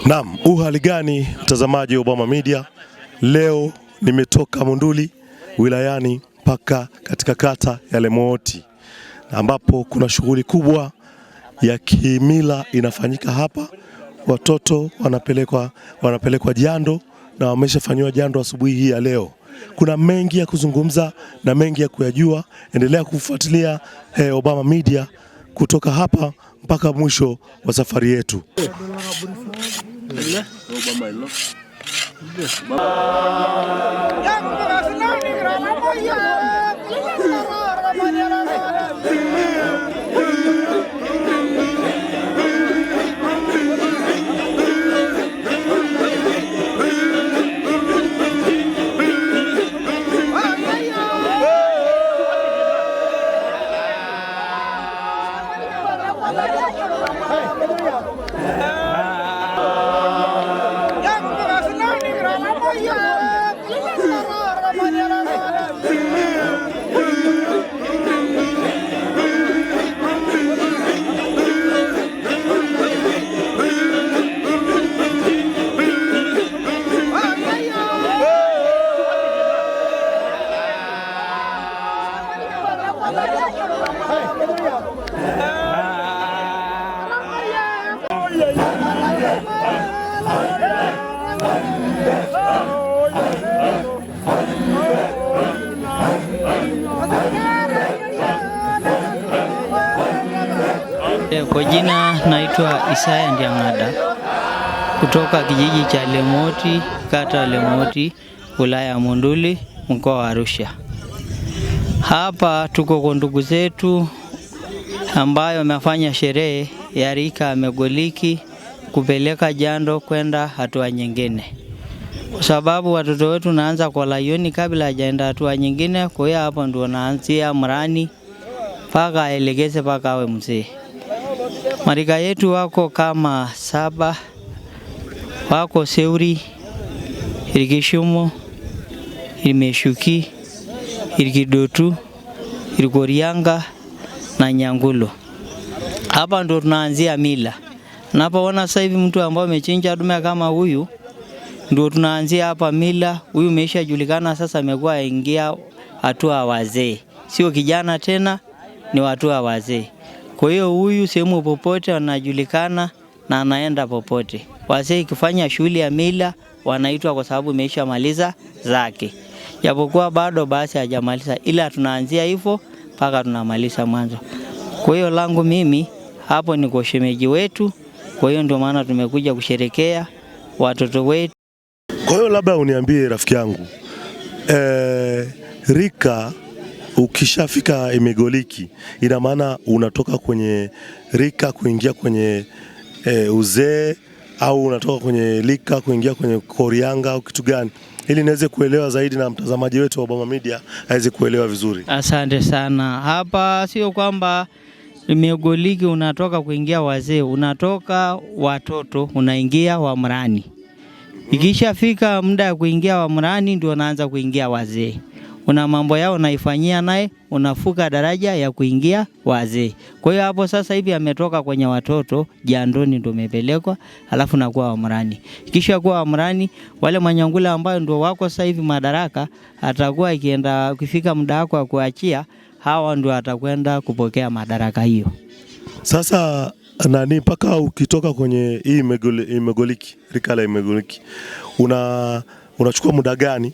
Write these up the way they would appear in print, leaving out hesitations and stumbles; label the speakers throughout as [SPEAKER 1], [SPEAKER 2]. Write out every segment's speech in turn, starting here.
[SPEAKER 1] Naam, hali gani mtazamaji wa Obama Media? Leo nimetoka Monduli wilayani mpaka katika kata ya Lemooti, ambapo kuna shughuli kubwa ya kimila inafanyika hapa. Watoto wanapelekwa jando na wameshafanywa jando asubuhi hii ya leo. Kuna mengi ya kuzungumza na mengi ya kuyajua. Endelea kufuatilia Obama Media kutoka hapa mpaka mwisho wa safari yetu.
[SPEAKER 2] Kwa jina naitwa Isaya Ndiangada kutoka kijiji cha Lemooti, kata Lemooti, wilaya ya Monduli, mkoa wa Arusha. Hapa tuko kwa ndugu zetu ambayo wamefanya sherehe ya rika Megoliki kupeleka jando kwenda hatua nyingine. Kwa sababu watoto wetu naanza kwa layoni kabla hajaenda hatua nyingine, kwa hiyo hapo ndio naanzia mrani paka aelekeze paka awe mzee. Marika yetu wako kama 7, wako Seuri, Irikishumo, Irimeshuki, Irikidotu, Irikorianga na Nyangulo. Hapa ndo tunaanzia mila. Napoona sasa hivi mtu ambaye amechinja dume kama huyu, ndio tunaanzia hapa mila. Huyu ameshajulikana sasa, amekuwa ingia hatua wazee. Sio kijana tena, ni watu wa wazee. Kwa hiyo huyu sehemu popote anajulikana na anaenda popote. Wazee ikifanya shughuli ya mila wanaitwa kwa sababu imeisha maliza zake. Japokuwa bado basi hajamaliza, ila tunaanzia hivyo mpaka tunamaliza mwanzo. Kwa hiyo langu mimi hapo ni kwa shemeji wetu. Kwa hiyo ndio maana tumekuja kusherekea watoto wetu.
[SPEAKER 1] Kwa hiyo labda uniambie rafiki yangu, rika ukishafika Megoliki ina maana unatoka kwenye rika kuingia kwenye uzee, au unatoka kwenye rika kuingia kwenye korianga au kitu gani, ili niweze kuelewa zaidi na mtazamaji wetu wa Obama Media aweze kuelewa vizuri. Asante
[SPEAKER 2] sana. Hapa sio kwamba Megoliki unatoka kuingia wazee, unatoka watoto unaingia wamrani. Ikishafika muda ya kuingia wamrani ndio unaanza kuingia wazee. Una mambo yao unaifanyia naye, unafuka daraja ya kuingia wazee. Kwa hiyo hapo sasa hivi ametoka kwenye watoto, jandoni ndio umepelekwa, alafu nakuwa wamrani. Kisha kuwa wamrani, wale manyangula ambao ndio wako sasa hivi madaraka, atakuwa ikienda kufika muda wako wa kuachia, hawa ndio atakwenda kupokea madaraka hiyo.
[SPEAKER 1] Sasa nani mpaka ukitoka kwenye hii Megoliki, rika la Megoliki, unachukua muda gani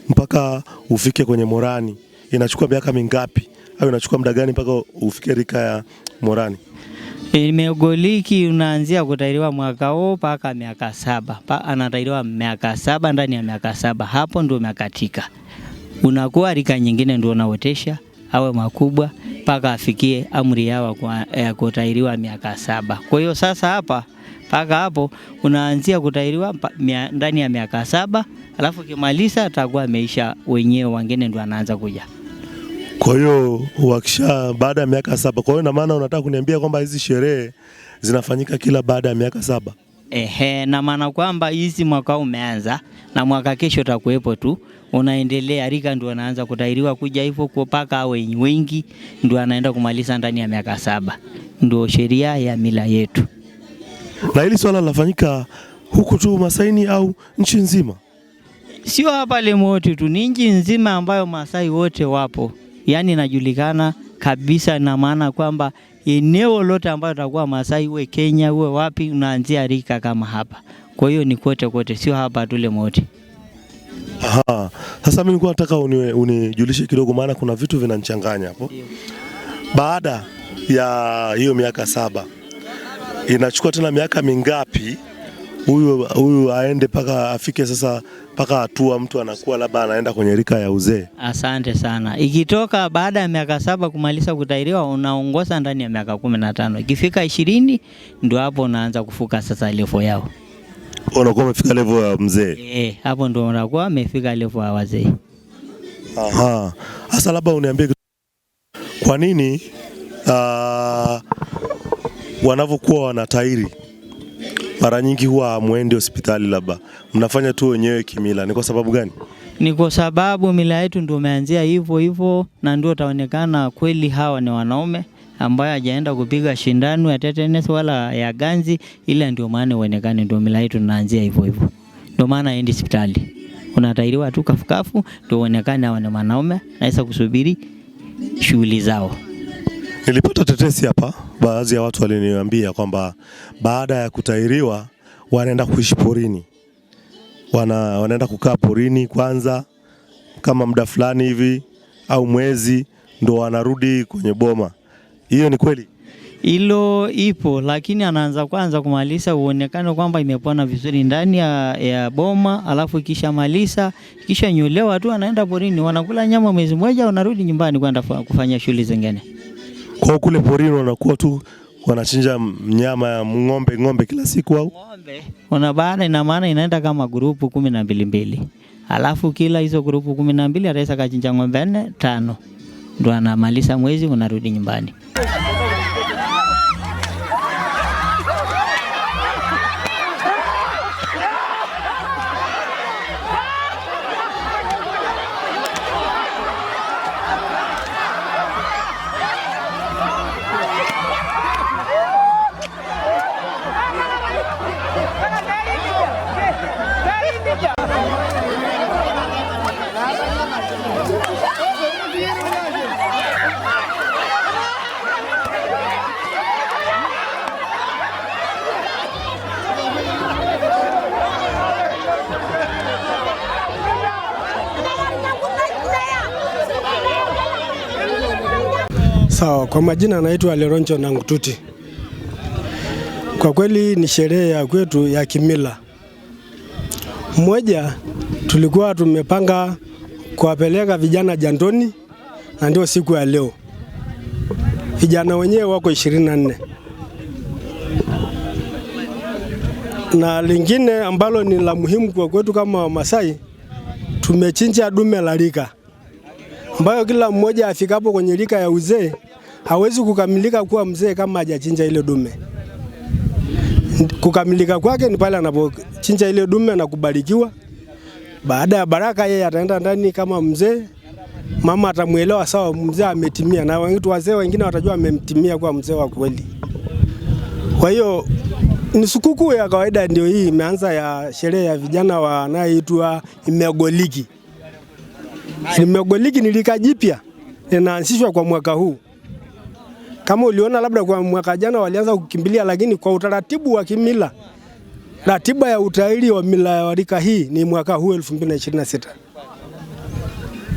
[SPEAKER 1] mpaka ufike kwenye morani? Inachukua miaka mingapi au inachukua muda gani mpaka ufike rika ya morani?
[SPEAKER 2] Megoliki unaanzia kutairiwa mwaka huo mpaka miaka 7. Anatairiwa miaka 7, ndani ya miaka 7 hapo ndio umekatika. Unakuwa rika nyingine ndio unaotesha awe makubwa mpaka afikie amri yao ya kutairiwa miaka 7. Kwa hiyo sasa hapa mpaka hapo unaanzia kutairiwa ndani ya miaka 7, alafu kimaliza atakuwa ameisha wenyewe, wengine ndio anaanza kuja.
[SPEAKER 1] Kwa hiyo wakisha baada ya miaka 7. Kwa hiyo na maana unataka kuniambia kwamba hizi sherehe zinafanyika kila baada ya miaka 7?
[SPEAKER 2] Na maana kwamba hizi mwaka umeanza na mwaka kesho utakuepo tu, unaendelea, rika ndio anaanza kutairiwa kuja hivyo kupaka wengi ndio anaenda kumaliza ndani ya miaka 7. Ndio sheria ya mila yetu.
[SPEAKER 1] Na hili swala linafanyika huku tu Masaini au nchi nzima?
[SPEAKER 2] Sio hapa Lemoti tu, ni nchi nzima ambayo Masai wote wapo. Yaani inajulikana kabisa, na maana kwamba eneo lote ambayo itakuwa Masai, uwe Kenya uwe wapi, unaanzia rika kama hapa. Kwa hiyo ni kote, sio hapa tu Lemoti.
[SPEAKER 1] Aha. Sasa mimi nilikuwa nataka unijulishe kidogo, maana kuna vitu vinanichanganya hapo. Baada ya hiyo miaka 7 inachukua tena miaka mingapi huyu aende paka afike sasa paka hatua mtu anakuwa labda anaenda kwenye rika ya uzee?
[SPEAKER 2] Asante sana. Ikitoka baada ya miaka 7 kumaliza kutairiwa, unaongoza ndani ya miaka 15. Ikifika 20 ndio hapo unaanza kufuka sasa level yao.
[SPEAKER 1] Unakuwa umefika level ya mzee?
[SPEAKER 2] Hapo ndio unakuwa umefika level ya wazee.
[SPEAKER 1] Aha. Sasa labda uniambie kwa nini wanavyokuwa wanatairi mara nyingi huwa muende hospitali, labda mnafanya tu wenyewe kimila? Ni kwa sababu gani?
[SPEAKER 2] Ni kwa sababu mila yetu ndio umeanzia hivyo na ndio utaonekana kweli hawa ni wanaume ambaye hajaenda kupiga shindano ya tetanus wala ya ganzi, ila ndio maana uonekane, ndio mila yetu tunaanzia hivyo. Ndio maana endi hospitali. Unatairiwa tu kafukafu ndio uonekane hawa ni wanaume na isa kusubiri shughuli zao.
[SPEAKER 1] Nilipata tetesi hapa, baadhi ya watu waliniambia kwamba baada ya kutairiwa wanaenda kuishi porini. Wanaenda kukaa porini kwanza kama muda fulani hivi au mwezi, ndo wanarudi kwenye boma. Hiyo ni kweli?
[SPEAKER 2] Hilo ipo, lakini anaanza kwanza kumaliza uonekane kwamba imepona vizuri ndani ya boma, alafu kisha malisa, kisha nyolewa tu anaenda porini, wanakula nyama mwezi mmoja, wanarudi nyumbani kwenda kufanya shughuli zingine.
[SPEAKER 1] Kwa kule porini wanakuwa tu wanachinja nyama ya ng'ombe kila siku au?
[SPEAKER 2] Ng'ombe. Baada ina maana inaenda kama grupu 12. Alafu kila hizo grupu 12 ataweza kachinja ng'ombe 4, 5. Ndio anamaliza mwezi, unarudi nyumbani.
[SPEAKER 3] Sawa, kwa majina naitwa Leroncho Nangututi. Kwa kweli ni sherehe ya kwetu ya kimila. Mmoja tulikuwa tumepanga kuwapeleka vijana jandoni, na ndio siku ya leo. Vijana wenyewe wako 24. Na lingine ambalo ni la muhimu kwa kwetu kama Masai, tumechinja dume la rika, ambayo kila mmoja afikapo kwenye rika ya uzee hawezi kukamilika kuwa mzee kama hajachinja ile dume. Kukamilika kwake ni pale anapochinja ile dume na kubarikiwa. Baada ya baraka yeye ataenda ndani kama mzee. Mama atamuelewa sawa, mzee ametimia, na wazee wengine watajua amemtimia kwa mzee wa kweli. Kwa hiyo ni sikukuu ya kawaida ndio hii imeanza, ya sherehe ya vijana wanaoitwa Imegoliki. Imegoliki ni rika jipya linaanzishwa kwa mwaka huu. Kama uliona labda kwa mwaka jana walianza kukimbilia, lakini kwa utaratibu wa kimila, ratiba ya utairi wa mila ya rika hii ni mwaka huu 2026.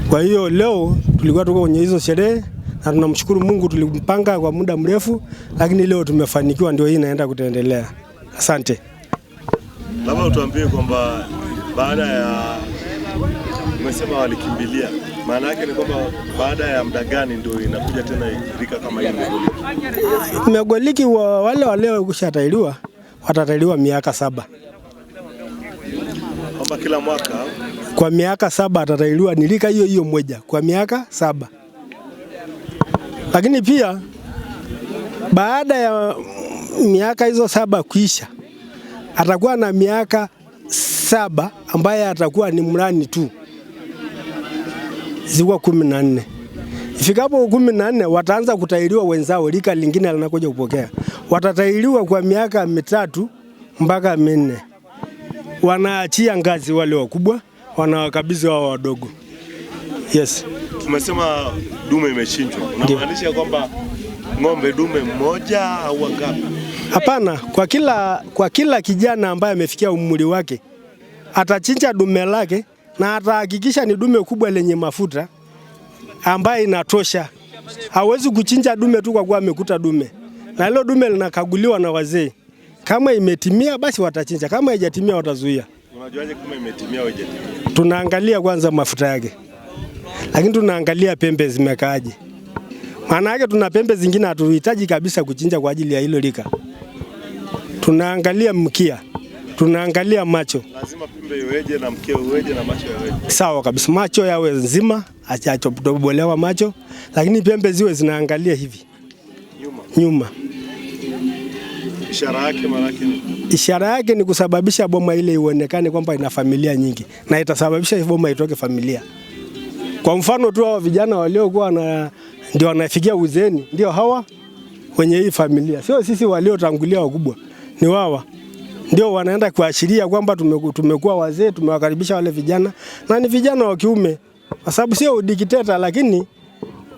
[SPEAKER 3] Kwa hiyo leo tulikuwa tuko kwenye hizo sherehe na tunamshukuru Mungu, tulimpanga kwa muda mrefu, lakini leo tumefanikiwa, ndio hii inaenda kutendelea. Asante.
[SPEAKER 1] Labda utuambie kwamba baada ya umesema walikimbilia, maana yake ni kwamba baada ya muda gani ndio inakuja tena rika kama ile Imegoliki?
[SPEAKER 3] Imegoliki wale leo kushatailiwa watatailiwa miaka 7.
[SPEAKER 1] Kwamba kila mwaka
[SPEAKER 3] kwa miaka 7 atatailiwa, ni rika hiyo moja kwa miaka 7. Lakini pia baada ya miaka hizo 7 kuisha, atakuwa na miaka 7 ambaye atakuwa ni mrani tu, zikuwa 14. Ifikapo 14 wataanza kutahiriwa wenzao, lika lingine linakuja kupokea. Watatahiriwa kwa miaka 3 mpaka 4. Wanaachia ngazi wale wakubwa, wanawakabidhi wao wadogo. Yes.
[SPEAKER 1] Tumesema dume imechinjwa. Unamaanisha kwamba ng'ombe dume mmoja au ngapi?
[SPEAKER 3] Hapana, kwa kila kijana ambaye amefikia umri wake atachinja dume lake na atahakikisha ni dume kubwa lenye mafuta ambaye inatosha. Hawezi kuchinja dume tu kwa kuwa amekuta dume. Na hilo dume linakaguliwa na wazee. Kama imetimia basi watachinja, kama haijatimia watazuia.
[SPEAKER 1] Unajuaje kama imetimia au haijatimia?
[SPEAKER 3] Tunaangalia kwanza mafuta yake. Lakini tunaangalia pembe zimekaaje. Maana yake tuna pembe zingine hatuhitaji kabisa kuchinja kwa ajili ya hilo lika. Tunaangalia mkia, tunaangalia macho.
[SPEAKER 1] Lazima pembe iweje na mkia uweje na macho yaweje?
[SPEAKER 3] Sawa kabisa, macho yawe nzima, achatobolewa macho, lakini pembe ziwe zinaangalia hivi nyuma.
[SPEAKER 1] Ishara yake maraki ni?
[SPEAKER 3] Ishara yake ni kusababisha boma ile ionekane kwamba ina familia nyingi, na itasababisha boma itoke familia. Kwa mfano tu hao vijana waliokuwa ndio wanafikia uzeeni, ndio hawa wenye hii familia. Sio sisi waliotangulia wakubwa, ni wao ndio wanaenda kuashiria kwamba tumekuwa wazee, tumewakaribisha wale vijana, na ni vijana wa kiume. Kwa sababu sio udikteta, lakini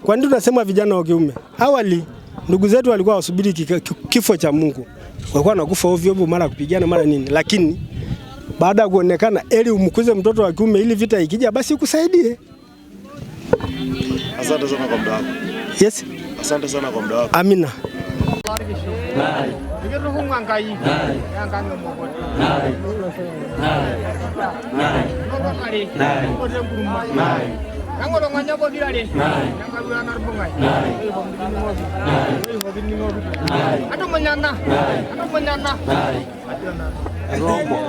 [SPEAKER 3] kwa nini tunasema vijana wa kiume? Awali ndugu zetu walikuwa wasubiri kifo cha Mungu. Walikuwa wanakufa ovyo ovyo, mara kupigana mara nini, lakini baada ya kuonekana eli umkuze mtoto wa kiume ili vita ikija basi ukusaidie.
[SPEAKER 1] Asante sana kwa muda wako.
[SPEAKER 3] Yes.
[SPEAKER 1] Asante sana kwa muda wako.
[SPEAKER 3] Amina.
[SPEAKER 4] Aduh